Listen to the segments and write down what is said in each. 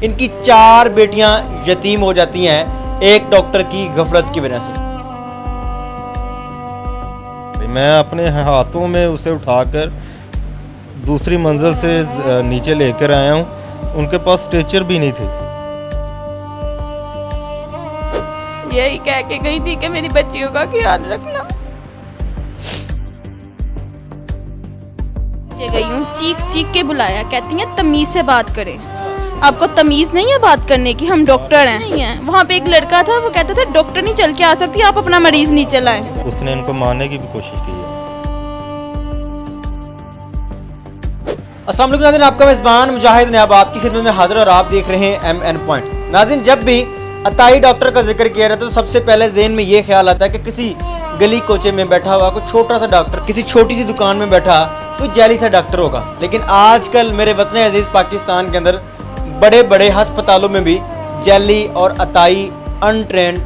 इनकी 4 बेटियां यतीम हो जाती हैं एक डॉक्टर की गफलत की वजह से। मैं अपने हाथों में उसे उठाकर दूसरी मंजिल से नीचे लेकर आया हूँ। उनके पास स्ट्रेचर भी नहीं थे। यही कह के गई थी कि मेरी बच्चियों का ख्याल रखना। गई हूँ, चीख चीख के बुलाया, कहती हैं तमीज से बात करें। आपको तमीज नहीं है बात करने की? हम डॉक्टर हैं। नहीं है। वहाँ पे एक लड़का था, वो कहता था डॉक्टर नहीं चल के आ सकती, आप अपना मरीज नीचे लाएं। उसने इनको मारने की भी कोशिश की है। अस्सलाम वालेकुम नाज़रीन, आपका मेज़बान मुजाहिद ने अब आपकी खिदमत में हाजिर और आप देख रहे हैं MN पॉइंट। नाज़रीन, जब भी अताई डॉक्टर का जिक्र किया जाता है तो सबसे पहले ज़हन में ये ख्याल आता है कि किसी गली कोचे में बैठा हुआ कोई छोटा सा डॉक्टर, किसी छोटी सी दुकान में बैठा कोई जाली सा डॉक्टर होगा। लेकिन आजकल मेरे वतन अजीज़ पाकिस्तान के अंदर बड़े बड़े अस्पतालों में भी जाली और अताई अनट्रेंड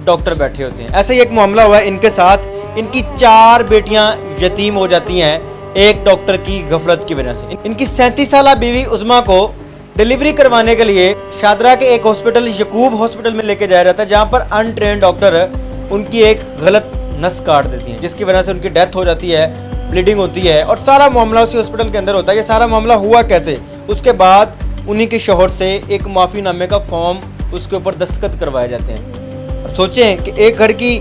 डॉक्टर बैठे होते हैं। ऐसे ही एक मामला हुआ है इनके साथ। इनकी 4 बेटियां यतीम हो जाती हैं एक डॉक्टर की गफलत की वजह से। इनकी 37 साला बीवी उज़मा को डिलीवरी करवाने के लिए शादरा के एक हॉस्पिटल, यकूब हॉस्पिटल में लेके जाया जाता है, जहां पर अनट्रेंड डॉक्टर उनकी एक गलत नस काट देती हैं, जिसकी वजह से उनकी डेथ हो जाती है, ब्लीडिंग होती है और सारा मामला उसी हॉस्पिटल के अंदर होता है। ये सारा मामला हुआ कैसे? उसके बाद उन्हीं के शोहर से एक माफ़ीनामे का फॉर्म उसके ऊपर दस्तखत करवाए जाते हैं। अब सोचें कि एक घर की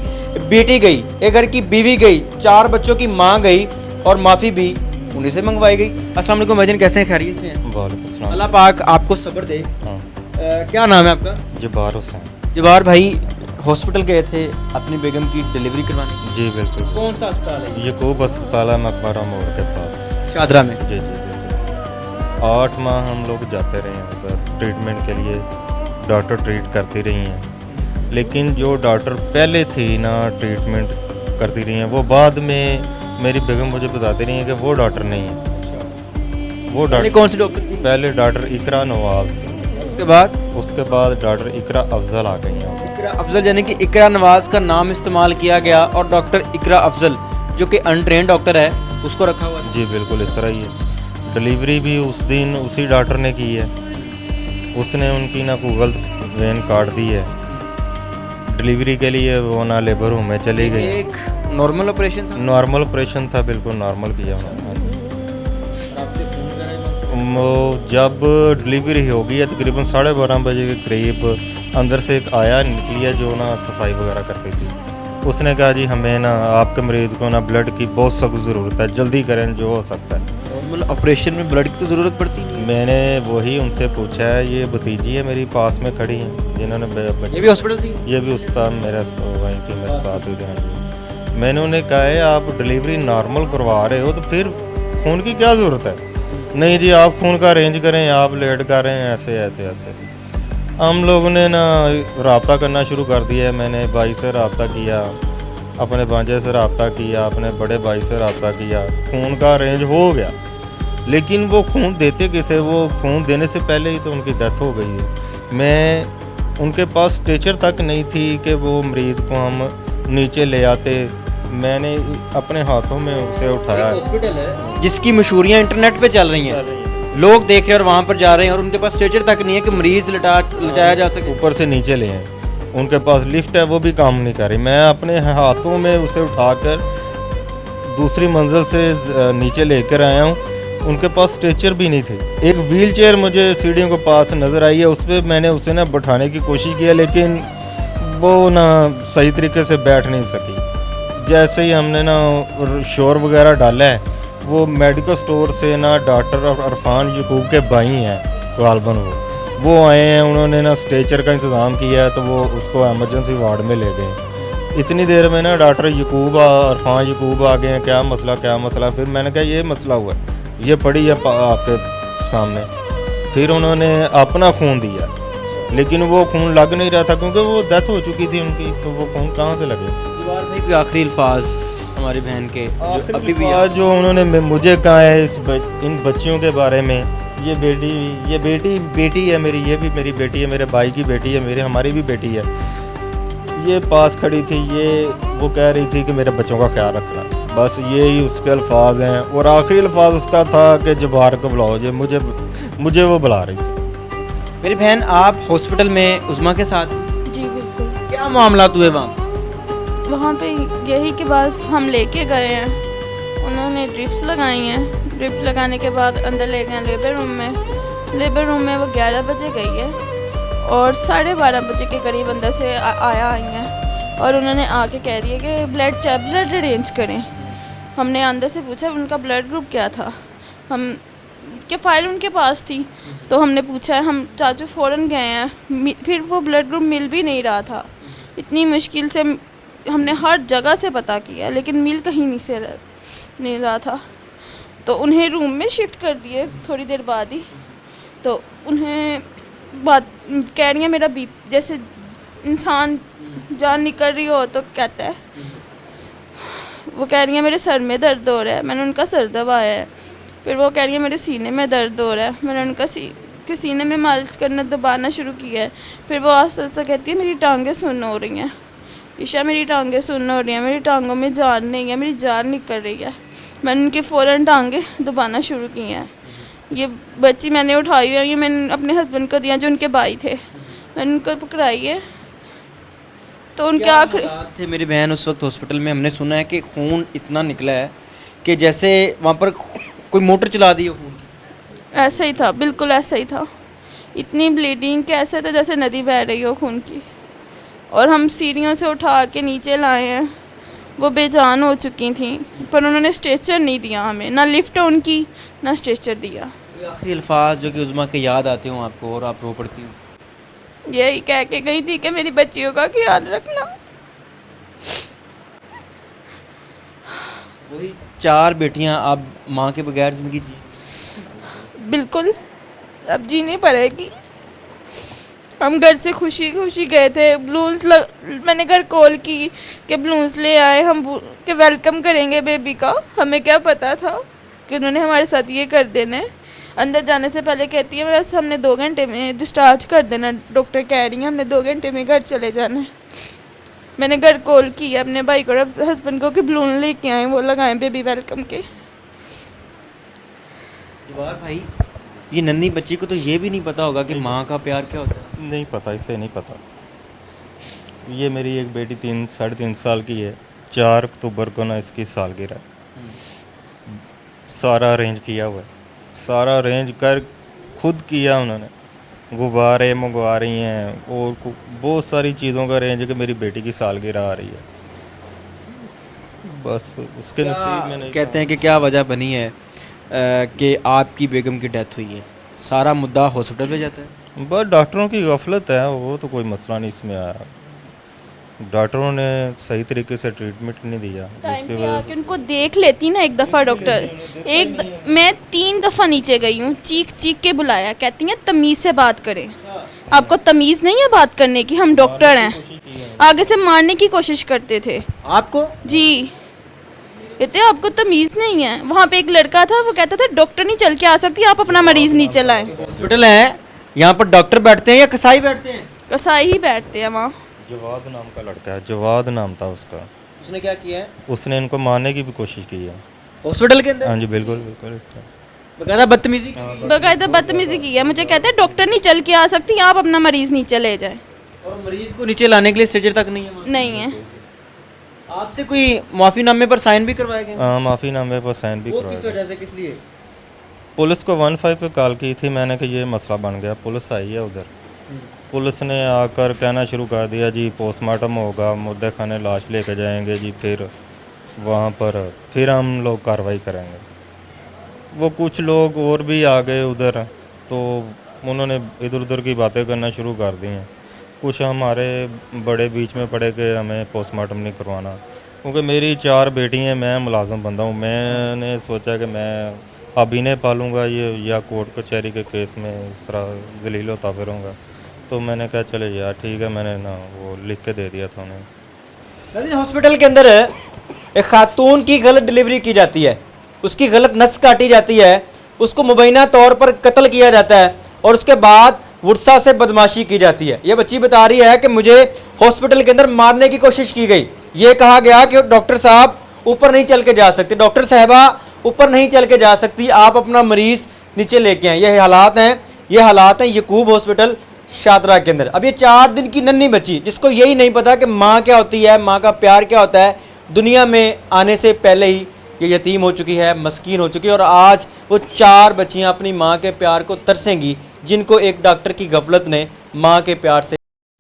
बेटी गई, एक घर की बीवी गई, 4 बच्चों की माँ गई और माफ़ी भी उन्हीं से मंगवाई गई। अस्सलाम वालेकुम भाईजान, कैसे हैं? खैरियत से हैं? वालेकुम सलाम। अल्लाह पाक आपको सब्र दे। हाँ, क्या नाम है आपका? जब्बार हुसैन। जवार भाई, हॉस्पिटल गए थे अपनी बेगम की डिलीवरी करवाने। जी बिल्कुल। कौन सा अस्पताल है? यकूब अस्पताल है मकबरा मोड़ के पास, शादरा में। जी जी बिल्कुल। 8 माह हम लोग जाते रहे हैं उधर ट्रीटमेंट के लिए। डॉक्टर ट्रीट करती रही हैं, लेकिन जो डॉक्टर पहले थी ना ट्रीटमेंट करती रही हैं, वो बाद में मेरी बेगम मुझे बताती रही है कि वो डॉक्टर नहीं है। वो डॉक्टर कौन सी डॉक्टर थी? पहले डॉक्टर इकरा नवाज थी। उसके बाद डॉक्टर इकरा अफजल आ गई हैं। इकरा अफजल, यानी कि इकरा नवाज का नाम इस्तेमाल किया गया और डॉक्टर इकरा अफजल जो कि अनट्रेन डॉक्टर है उसको रखा हुआ है। जी बिल्कुल, इस तरह ही है। डिलीवरी भी उस दिन उसी डॉक्टर ने की है। उसने उनकी ना गूगल वेन काट दी है। डिलीवरी के लिए वो ना लेबर रूम में चली गई। एक नॉर्मल ऑपरेशन था? नॉर्मल ऑपरेशन था, बिल्कुल नॉर्मल किया उन्होंने। वो जब डिलीवरी हो गई है तकरीबन 12:30 बजे के करीब, अंदर से एक आया निकली है जो ना सफाई वगैरह करती थी। उसने कहा जी हमें ना आपके मरीज़ को ना ब्लड की बहुत सख्त ज़रूरत है, जल्दी करें जो हो सकता है। नॉर्मल ऑपरेशन में ब्लड की तो ज़रूरत पड़ती है। मैंने वही उनसे पूछा है, ये भतीजी है मेरी पास में खड़ी हैं जिन्होंने ये भी हॉस्पिटल थी? ये भी उस्ताद मेरा वहीं थी, मेरे साथ हुई थी। मैंने उन्हें कहा है आप डिलीवरी नॉर्मल करवा रहे हो तो फिर खून की क्या ज़रूरत है? नहीं जी आप खून का अरेंज करें, आप लेट कर रहे हैं, ऐसे ऐसे ऐसे। हम लोगों ने ना रब्ता करना शुरू कर दिया है। मैंने भाई से रब्ता किया, अपने भांजे से रब्ता किया, अपने बड़े भाई से रब्ता किया, खून का अरेंज हो गया। लेकिन वो खून देते किसे? वो खून देने से पहले ही तो उनकी डेथ हो गई है। मैं उनके पास स्ट्रेचर तक नहीं थी कि वो मरीज़ को हम नीचे ले आते। मैंने अपने हाथों में उसे उठाया। हॉस्पिटल है जिसकी मशहूरियाँ इंटरनेट पे चल रही हैं, लोग देख रहे हैं और वहाँ पर जा रहे हैं और उनके पास स्ट्रेचर तक नहीं है कि मरीज लिटाया जा सके। ऊपर से नीचे ले आए। उनके पास लिफ्ट है, वो भी काम नहीं कर रही। मैं अपने हाथों में उसे उठाकर दूसरी मंजिल से नीचे लेकर आया हूँ। उनके पास स्ट्रेचर भी नहीं थे। एक व्हील चेयर मुझे सीढ़ियों के पास नज़र आई है, उस पर मैंने उसे ना बैठाने की कोशिश किया, लेकिन वो ना सही तरीके से बैठ नहीं सकी। जैसे ही हमने ना शोर वगैरह डाला है, वो मेडिकल स्टोर से ना डॉक्टर अरफान यकूब के भाई हैं गालबन, वो आए हैं। उन्होंने ना स्ट्रेचर का इंतज़ाम किया है तो वो उसको एमरजेंसी वार्ड में ले गए। इतनी देर में ना डॉक्टर अरफान यकूब आ गए हैं, क्या मसला? फिर मैंने कहा ये मसला हुआ है, ये पड़ी है आपके सामने। फिर उन्होंने अपना खून दिया, लेकिन वो खून लग नहीं रहा था क्योंकि वो डेथ हो चुकी थी उनकी, तो वो खून कहाँ से लगे? कोई आखिरी अल्फाज हमारी बहन के जो अभी भी जो उन्होंने मुझे कहा है इन बच्चियों के बारे में, ये बेटी है मेरी, ये भी मेरी बेटी है, मेरे भाई की बेटी है, हमारी भी बेटी है। ये पास खड़ी थी, ये वो कह रही थी कि मेरे बच्चों का ख्याल रखना, बस यही उसके अल्फाज हैं। और आखिरी अल्फाज उसका था कि जब्बार को बुलाओ, मुझे वो बुला रही थी। मेरी बहन आप हॉस्पिटल में उस्मा के साथ, जी बिल्कुल। क्या मामला हुए वहाँ? वहाँ पे यही के पास हम लेके गए हैं, उन्होंने ड्रिप्स लगाई हैं। ड्रिप लगाने के बाद अंदर ले गए लेबर रूम में। लेबर रूम में वो 11 बजे गई है और 12:30 बजे के करीब अंदर से आई हैं और उन्होंने आके कह दिया कि ब्लड अरेंज करें। हमने अंदर से पूछा उनका ब्लड ग्रुप क्या था, हम कि फ़ाइल उनके पास थी, तो हमने पूछा है, हम चाचू फ़ौरन गए हैं, फिर वो ब्लड ग्रुप मिल भी नहीं रहा था। इतनी मुश्किल से हमने हर जगह से पता किया लेकिन मिल कहीं नहीं रहा था। तो उन्हें रूम में शिफ्ट कर दिए थोड़ी देर बाद ही। तो उन्हें बात कह रही है मेरा बीपी, जैसे इंसान जान निकल रही हो तो कहता है, वो कह रही है मेरे सर में दर्द हो रहा है, मैंने उनका सर दबाया है। फिर वो कह रही है मेरे सीने में दर्द हो रहा है, मैंने उनका सीने में मालिश करना दबाना शुरू किया है। फिर वो आस्ते आस्ते कहती है मेरी टांगें सुन्न हो रही हैं, ईशा मेरी टांगें सुन्न हो रही हैं, मेरी टांगों में जान नहीं है, मेरी जान निकल रही है। मैंने उनकी फ़ौरन टांगें दबाना शुरू की हैं। ये बच्ची मैंने उठाई है, ये मैंने अपने हस्बैंड को दिया जो उनके भाई थे, मैंने उनको पकड़ाई है। तो उनके आखिर थे मेरी बहन उस वक्त हॉस्पिटल में, हमने सुना है कि खून इतना निकला है कि जैसे वहाँ पर कोई मोटर चला दी हो खून की। ऐसा ही था, बिल्कुल ऐसा ही था। इतनी ब्लीडिंग के ऐसे तो जैसे नदी बह रही हो खून की। और हम सीढ़ियों से उठा के नीचे लाए हैं, वो बेजान हो चुकी थी, पर उन्होंने स्ट्रेचर नहीं दिया हमें, ना लिफ्ट उनकी ना स्ट्रेचर दिया। कोई आखिरी अल्फाज जो कि उस्मा के याद आते हो आपको और आप रो पड़ती हो? यही कह के गई थी कि मेरी बच्चियों का ख्याल रखना। वही 4 बेटियां आप माँ के बगैर ज़िंदगी जी? बिल्कुल, अब जीनी पड़ेगी। हम घर से खुशी खुशी गए थे, मैंने घर कॉल की कि बलून्स ले आए हम कि वेलकम करेंगे बेबी का। हमें क्या पता था कि उन्होंने हमारे साथ ये कर देना है। अंदर जाने से पहले कहती है बस हमने 2 घंटे में डिस्चार्ज कर देना, डॉक्टर कह रही है हमने 2 घंटे में घर चले जाना है। मैंने घर कॉल की अपने भाई को, हस्बैंड को कि बलून लेके आए, वो लगाए बेबी वेलकम के। जवाहर भाई, ये नन्ही बच्ची को तो ये भी नहीं पता होगा कि माँ का प्यार क्या होता है। नहीं पता, इसे नहीं पता। ये मेरी एक बेटी 3-3.5 साल की है, 4 अक्टूबर को ना इसकी सालगिरह। सारा अरेंज किया हुआ है, सारा अरेंज कर खुद किया उन्होंने। गुब्बारे मंगवा रही हैं और बहुत सारी चीज़ों का अरेंज कि मेरी बेटी की सालगिरह आ रही है। बस उसके नसीब में नहीं। कहते हैं कि क्या वजह बनी है कि आपकी बेगम की डेथ हुई है? सारा मुद्दा हॉस्पिटल पे जाता है। बस डॉक्टरों की गफलत है, वो तो कोई मसला नहीं इसमें आया। डॉक्टरों ने सही तरीके से ट्रीटमेंट नहीं दिया, जिसकी वजह से उनको देख लेती ना एक दफ़ा डॉक्टर। मैं 3 दफ़ा नीचे गई हूँ, चीख चीख के बुलाया, कहती हैं तमीज़ से बात करें। आपको तमीज़ नहीं है बात करने की, हम डॉक्टर हैं। आगे से मारने की कोशिश करते थे आपको। जी, कहते आपको तमीज़ नहीं है। वहाँ पे एक लड़का था, वो कहता था डॉक्टर नहीं चल के आ सकती, आप अपना मरीज़ नीचे लाएं। हॉस्पिटल है, यहाँ पर डॉक्टर बैठते हैं या कसाई बैठते हैं? कसाई ही बैठते हैं वहाँ। जवाद नाम का लड़का है, जवाद नाम था उसका। उसने क्या किया है? उसने इनको मारने की भी कोशिश की है हॉस्पिटल के अंदर? हाँ जी, बिल्कुल बिल्कुल इस तरह। बकायदा बदतमीजी की है। बाकायदा बदतमीजी की है। मुझे कहते हैं डॉक्टर नहीं चल के आ सकती, आप अपना मरीज़ नीचे ले जाए। और मरीज को नीचे लाने के लिए स्ट्रेचर तक नहीं है वहाँ? नहीं है। आपसे कोई माफीनामे पर साइन भी करवाए गए? हाँ, माफ़ीनामे पर साइन भी वो करवाए किस गए। वजह से, किस लिए? पुलिस को 15 पे कॉल की थी मैंने कि ये मसला बन गया। पुलिस आई है उधर, पुलिस ने आकर कहना शुरू कर दिया जी पोस्टमार्टम होगा, मुर्दे खाने लाश लेके जाएंगे जी, फिर वहाँ पर फिर हम लोग कार्रवाई करेंगे। वो कुछ लोग और भी आ गए उधर, तो उन्होंने इधर उधर की बातें करना शुरू कर दी हैं। कुछ हमारे बड़े बीच में पड़े कि हमें पोस्टमार्टम नहीं करवाना, क्योंकि मेरी 4 बेटी हैं, मैं मुलाजम बंदा हूँ। मैंने सोचा कि मैं अब इन्हें पालूँगा ये या कोर्ट कचहरी के केस में इस तरह जलील होता फिरूँगा। तो मैंने कहा चले यार ठीक है, मैंने ना वो लिख के दे दिया था उन्हें। नाज़रीन, हॉस्पिटल के अंदर एक खातून की गलत डिलीवरी की जाती है, उसकी गलत नस काटी जाती है, उसको मुबैना तौर पर कत्ल किया जाता है और उसके बाद वुर्सा से बदमाशी की जाती है। ये बच्ची बता रही है कि मुझे हॉस्पिटल के अंदर मारने की कोशिश की गई। ये कहा गया कि डॉक्टर साहब ऊपर नहीं चल के जा सकते, डॉक्टर साहबा ऊपर नहीं चल के जा सकती, आप अपना मरीज़ नीचे लेके आए। ये हालात हैं ये हालात हैं यकूब हॉस्पिटल शादरा के अंदर। अब ये 4 दिन की नन्ही बच्ची जिसको यही नहीं पता कि माँ क्या होती है, माँ का प्यार क्या होता है, दुनिया में आने से पहले ही ये यतीम हो चुकी है, मस्कीन हो चुकी है, और आज वो 4 बच्चियाँ अपनी माँ के प्यार को तरसेंगी जिनको एक डॉक्टर की गफलत ने माँ के प्यार से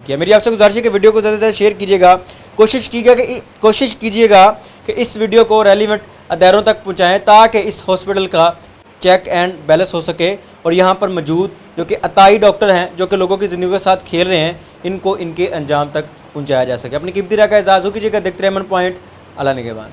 किया। मेरी आपसे गुजारिश है कि वीडियो को ज़्यादा से ज़्यादा शेयर कीजिएगा, कोशिश कीजिएगा कि इस वीडियो को रेलिवेंट अदारों तक पहुँचाएँ ताकि इस हॉस्पिटल का चेक एंड बैलेंस हो सके और यहाँ पर मौजूद जो कि अताई डॉक्टर हैं जो कि लोगों की ज़िंदगी के साथ खेल रहे हैं, इनको इनके अंजाम तक पहुँचाया जा सके। अपनी कीमती राय का एजाज़ हो कीजिएगा। देखते रहे एमएन पॉइंट। अल्लाह निगहबान।